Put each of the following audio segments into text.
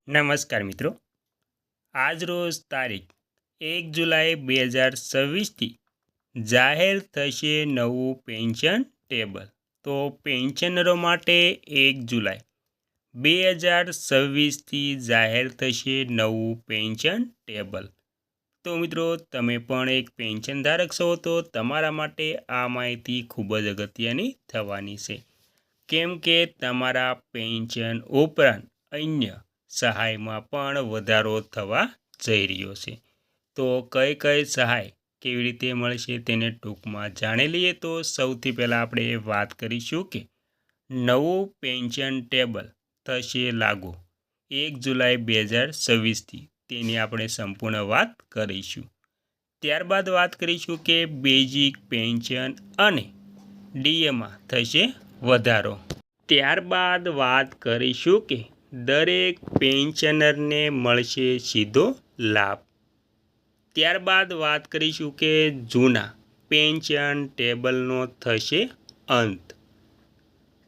નમસ્કાર મિત્રો, આજ રોજ તારીખ 1 જુલાઈ 2026થી જાહેર થશે નવું પેન્શન ટેબલ. તો પેન્શનરો માટે 1 જુલાઈ 2026થી જાહેર થશે નવું પેન્શન ટેબલ. તો મિત્રો, તમે પણ એક પેન્શન ધારક છો તો તમારા માટે આ માહિતી ખૂબ જ અગત્યની થવાની છે, કેમ કે તમારા પેન્શન ઉપરાંત અન્ય સહાયમાં પણ વધારો થવા જઈ રહ્યો છે. તો કઈ કઈ સહાય કેવી રીતે મળશે તેને ટૂંકમાં જાણી લઈએ. તો સૌથી પહેલાં આપણે વાત કરીશું કે નવું પેન્શન ટેબલ થશે લાગુ 1 જુલાઈ 2026થી. તેની આપણે સંપૂર્ણ વાત કરીશું. ત્યારબાદ વાત કરીશું કે બેઝિક પેન્શન અને ડીએમાં થશે વધારો. ત્યારબાદ વાત કરીશું કે દરેક પેન્શનરને મળશે સીધો લાભ. ત્યારબાદ વાત કરીશું કે જૂના પેન્શન ટેબલનો થશે અંત.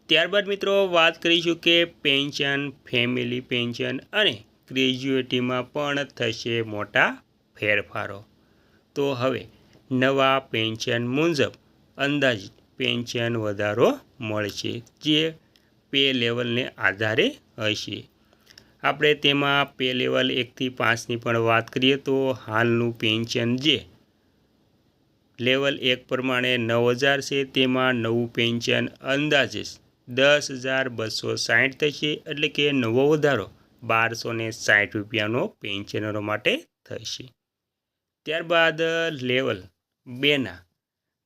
ત્યારબાદ મિત્રો વાત કરીશું કે પેન્શન, ફેમિલી પેન્શન અને ગ્રેજ્યુએટીમાં પણ થશે મોટા ફેરફારો. તો હવે નવા પેન્શન મુજબ અંદાજિત પેન્શન વધારો મળશે, જે પે લેવલને આધારે હશે. આપણે તેમાં પે લેવલ 1 થી 5ની પણ વાત કરીએ તો હાલનું પેન્શન જે લેવલ 1 પ્રમાણે 9,000 છે, તેમાં નવું પેન્શન અંદાજે 10,260 થશે, એટલે કે નવો વધારો 1,260 રૂપિયાનો પેન્શનરો માટે થશે. ત્યારબાદ લેવલ 2ના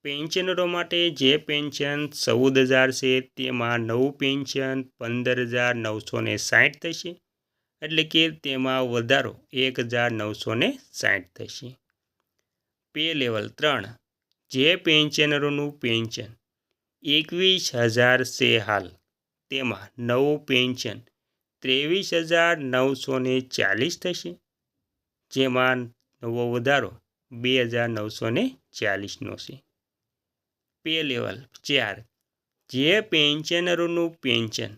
પેન્શનરો માટે જે પેન્શન 14,000 છે, તેમાં નવું પેન્શન 15,960 થશે, એટલે કે તેમાં વધારો 1,960 થશે. પે લેવલ 3 જે પેન્શનરોનું પેન્શન 21,000 છે હાલ, તેમાં નવું પેન્શન 23,940 થશે, જેમાં નવો વધારો 2,940નો છે. પે લેવલ 4 જે પેન્શનરોનું પેન્શન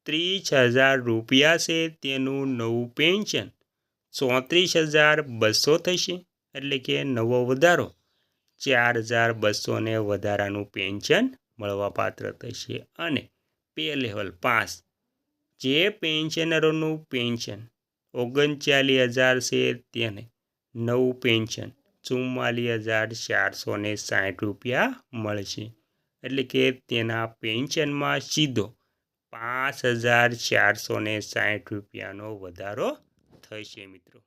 30,000 રૂપિયા છે, તેનું નવું પેન્શન 34,200 થશે, એટલે કે નવો વધારો 4,200 વધારાનું પેન્શન મળવાપાત્ર થશે. અને પે લેવલ 5 જે પેન્શનરોનું પેન્શન 39,000 છે, તેને નવું પેન્શન 44,460 રૂપિયા મળશે, એટલે કે તેના પેન્શનમાં સીધો 5,460 રૂપિયાનો વધારો થશે મિત્રો.